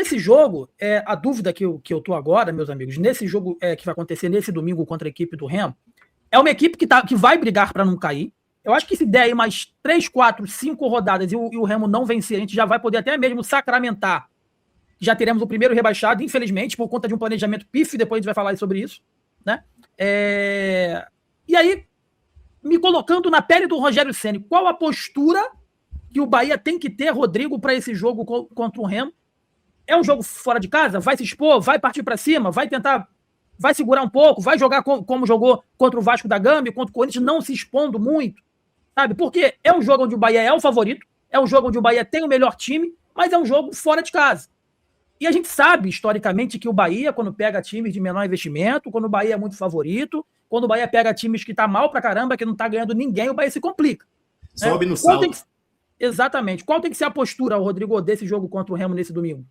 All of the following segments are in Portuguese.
nesse jogo, a dúvida que eu tô agora, meus amigos, nesse jogo que vai acontecer nesse domingo contra a equipe do Remo, é uma equipe que vai brigar para não cair. Eu acho que se der aí mais 3, 4, 5 rodadas e o Remo não vencer, a gente já vai poder até mesmo sacramentar. Já teremos o primeiro rebaixado, infelizmente, por conta de um planejamento pífio, depois a gente vai falar sobre isso, né? E aí, me colocando na pele do Rogério Ceni, qual a postura que o Bahia tem que ter, Rodrigo, para esse jogo contra o Remo? É um jogo fora de casa? Vai se expor? Vai partir para cima? Vai tentar... Vai segurar um pouco? Vai jogar como jogou contra o Vasco da Gama, contra o Corinthians, não se expondo muito? Sabe? Porque é um jogo onde o Bahia é o favorito, é um jogo onde o Bahia tem o melhor time, mas é um jogo fora de casa. E a gente sabe, historicamente, que o Bahia, quando pega times de menor investimento, quando o Bahia é muito favorito, quando o Bahia pega times que tá mal pra caramba, que não tá ganhando ninguém, o Bahia se complica. Sobe no salto. Exatamente. Qual tem que ser a postura, Rodrigo, desse jogo contra o Remo nesse domingo?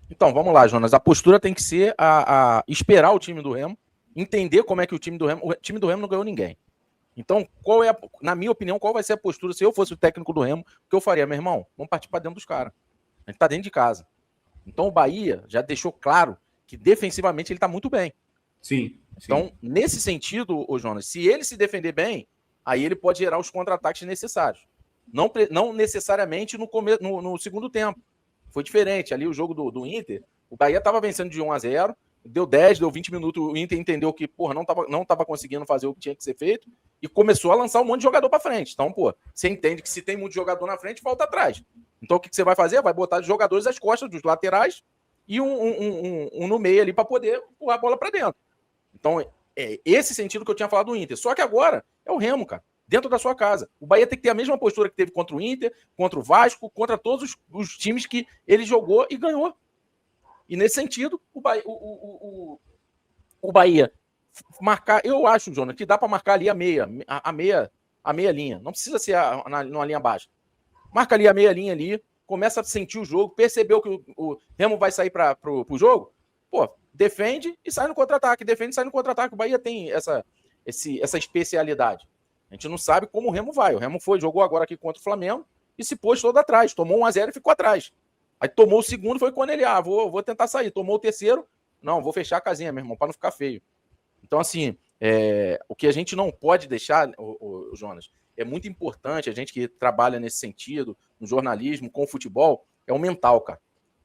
Então, vamos lá, Jonas. A postura tem que ser a esperar o time do Remo, entender como é que o time do Remo não ganhou ninguém. Então, na minha opinião, qual vai ser a postura? Se eu fosse o técnico do Remo, o que eu faria? Meu irmão, vamos partir para dentro dos caras. A gente tá dentro de casa. Então, o Bahia já deixou claro que defensivamente ele tá muito bem. Sim. Então, nesse sentido, Jonas, se ele se defender bem, aí ele pode gerar os contra-ataques necessários. Não necessariamente no segundo tempo. Foi diferente. Ali o jogo do Inter, o Bahia estava vencendo de 1-0, deu 10, deu 20 minutos, o Inter entendeu que, não tava conseguindo fazer o que tinha que ser feito e começou a lançar um monte de jogador para frente. Então, você entende que se tem muito jogador na frente, volta atrás. Então, o que você vai fazer? Vai botar os jogadores às costas dos laterais e um no meio ali para poder empurrar a bola para dentro. Então, é esse sentido que eu tinha falado do Inter. Só que agora é o Remo, cara. Dentro da sua casa. O Bahia tem que ter a mesma postura que teve contra o Inter, contra o Vasco, contra todos os times que ele jogou e ganhou. E nesse sentido, o Bahia marcar, eu acho, Jonas, que dá para marcar ali a meia linha. Não precisa ser numa linha baixa. Marca ali a meia linha ali, começa a sentir o jogo, percebeu que o Remo vai sair para o jogo, defende e sai no contra-ataque. Defende e sai no contra-ataque. O Bahia tem essa especialidade. A gente não sabe como o Remo vai. O Remo jogou agora aqui contra o Flamengo e se pôs todo atrás. Tomou 1-0 e ficou atrás. Aí tomou o segundo, foi quando ele, vou tentar sair. Tomou o terceiro, não, vou fechar a casinha, meu irmão, para não ficar feio. Então, assim, o que a gente não pode deixar, Jonas, é muito importante, a gente que trabalha nesse sentido, no jornalismo, com o futebol, é o mental, cara.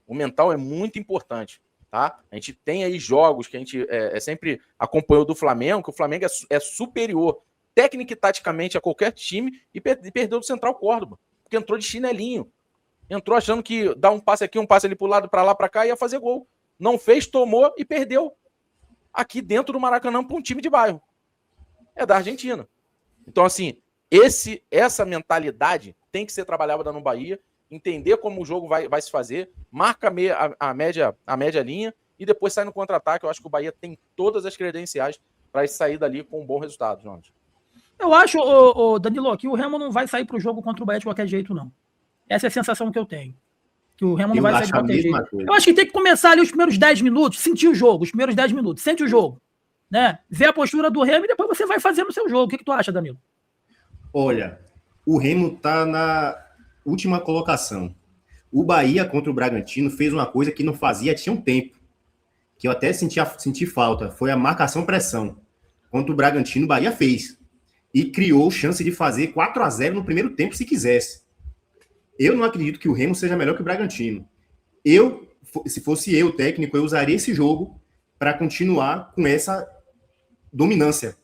O mental é muito importante, tá? A gente tem aí jogos que a gente sempre acompanhou do Flamengo, que o Flamengo é superior técnica e taticamente a qualquer time e perdeu do Central Córdoba, porque entrou de chinelinho. Entrou achando que dá um passe aqui, um passe ali pro lado, para lá, para cá, e ia fazer gol. Não fez, tomou e perdeu. Aqui dentro do Maracanã para um time de bairro. É da Argentina. Então, assim, essa mentalidade tem que ser trabalhada no Bahia, entender como o jogo vai se fazer, marca a média linha e depois sai no contra-ataque. Eu acho que o Bahia tem todas as credenciais para sair dali com um bom resultado, Jonas. Eu acho, Danilo, que o Remo não vai sair para o jogo contra o Bahia de qualquer jeito, não. Essa é a sensação que eu tenho. Que o Remo não vai sair de qualquer jeito. Eu acho que tem que começar ali os primeiros 10 minutos, sentir o jogo, os primeiros 10 minutos, sente o jogo, né? Vê a postura do Remo e depois você vai fazendo o seu jogo. O que tu acha, Danilo? Olha, o Remo tá na última colocação. O Bahia contra o Bragantino fez uma coisa que não fazia tinha um tempo, que eu até senti falta, foi a marcação-pressão. Contra o Bragantino, o Bahia fez. E criou chance de fazer 4-0 no primeiro tempo, se quisesse. Eu não acredito que o Remo seja melhor que o Bragantino. Se fosse eu, técnico, eu usaria esse jogo para continuar com essa dominância,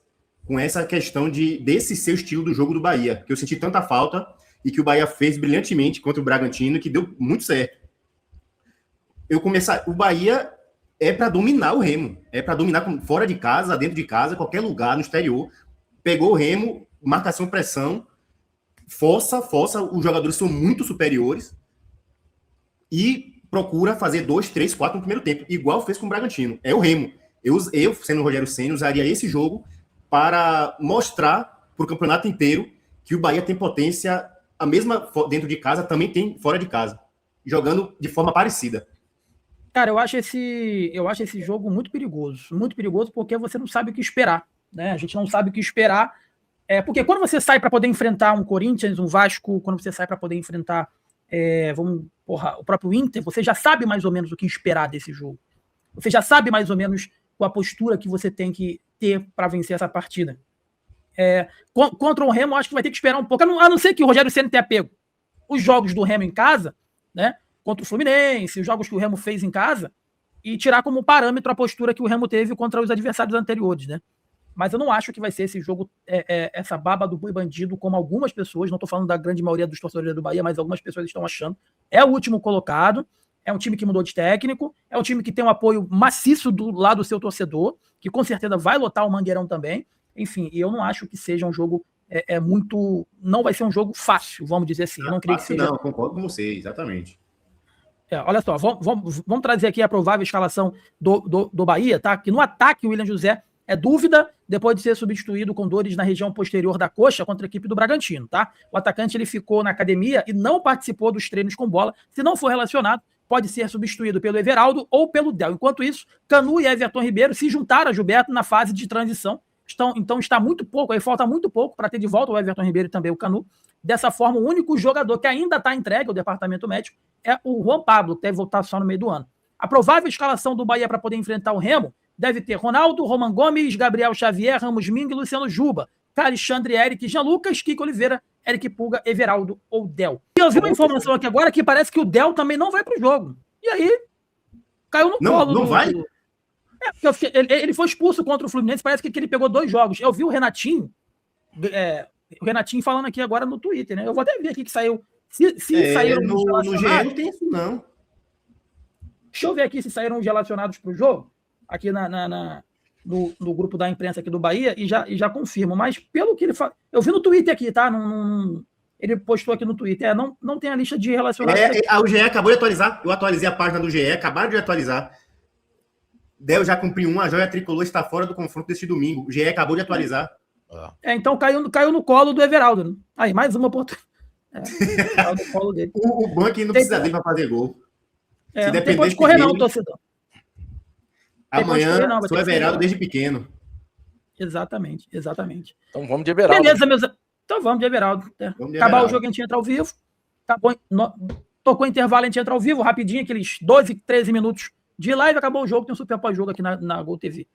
com essa questão desse seu estilo do jogo do Bahia, que eu senti tanta falta e que o Bahia fez brilhantemente contra o Bragantino, que deu muito certo. O Bahia é para dominar o Remo, é para dominar fora de casa, dentro de casa, qualquer lugar, no exterior. Pegou o Remo, marcação-pressão, força, os jogadores são muito superiores e procura fazer 2, 3, 4 no primeiro tempo, igual fez com o Bragantino. É o Remo. Eu sendo o Rogério Ceni, usaria esse jogo para mostrar para o campeonato inteiro que o Bahia tem potência, a mesma dentro de casa, também tem fora de casa, jogando de forma parecida. Cara, eu acho esse jogo muito perigoso porque você não sabe o que esperar, né? A gente não sabe o que esperar, porque quando você sai para poder enfrentar um Corinthians, um Vasco, quando você sai para poder enfrentar, o próprio Inter, você já sabe mais ou menos o que esperar desse jogo. Você já sabe mais ou menos a postura que você tem que ter para vencer essa partida. Contra o Remo, acho que vai ter que esperar um pouco, a não ser que o Rogério Ceni tenha pego os jogos do Remo em casa, né, contra o Fluminense, os jogos que o Remo fez em casa, e tirar como parâmetro a postura que o Remo teve contra os adversários anteriores, né? Mas eu não acho que vai ser esse jogo, essa baba do boi bandido, como algumas pessoas, não estou falando da grande maioria dos torcedores do Bahia, mas algumas pessoas estão achando. É o último colocado, é um time que mudou de técnico, é um time que tem um apoio maciço do lado do seu torcedor, que com certeza vai lotar o Mangueirão também. Enfim, e eu não acho que seja um jogo muito... Não vai ser um jogo fácil, vamos dizer assim. Eu não creio que seja... Não, concordo com você, exatamente. Olha só, vamos trazer aqui a provável escalação do Bahia, tá? Que no ataque o William José é dúvida, depois de ser substituído com dores na região posterior da coxa contra a equipe do Bragantino, tá? O atacante ele ficou na academia e não participou dos treinos com bola. Se não for relacionado, pode ser substituído pelo Everaldo ou pelo Del. Enquanto isso, Canu e Everton Ribeiro se juntaram a Gilberto na fase de transição. Então está muito pouco, aí falta muito pouco para ter de volta o Everton Ribeiro e também o Canu. Dessa forma, o único jogador que ainda está entregue ao departamento médico é o Juan Pablo, que deve voltar só no meio do ano. A provável escalação do Bahia para poder enfrentar o Remo deve ter Ronaldo, Roman Gomes, Gabriel Xavier, Ramos Ming e Luciano Juba, Alexandre, Eric, Jean Lucas, Kiko Oliveira, Eric Pulga, Everaldo ou Del. E eu vi uma informação aqui agora que parece que o Del também não vai para o jogo. E aí, caiu no colo. Não vai? Porque ele foi expulso contra o Fluminense, parece que ele pegou 2 jogos. Eu vi o Renatinho falando aqui agora no Twitter, né? Eu vou até ver aqui que saiu. Se saíram no GE não tem isso, não. Deixa eu ver aqui se saíram os relacionados para o jogo, aqui no grupo da imprensa aqui do Bahia, e já confirmo. Mas pelo que ele fala. Eu vi no Twitter aqui, tá? Ele postou aqui no Twitter. Não tem a lista de relacionados. O GE acabou de atualizar. Eu atualizei a página do GE, acabaram de atualizar. Del já cumpriu a joia tricolor está fora do confronto deste domingo. O GE acabou de atualizar. Então caiu no colo do Everaldo. Né? Aí, mais uma oportunidade. Caiu no colo dele. O banco não precisa dele para fazer gol. Se não tem pode correr não, torcedor. Amanhã, sou Everaldo desde pequeno. Exatamente. Então vamos de Everaldo. Beleza, meus... Então vamos de Everaldo. Acabar o jogo, a gente entra ao vivo. Tocou intervalo, a gente entra ao vivo, rapidinho, aqueles 12, 13 minutos de live, acabou o jogo, tem um super pós-jogo aqui na Gol TV.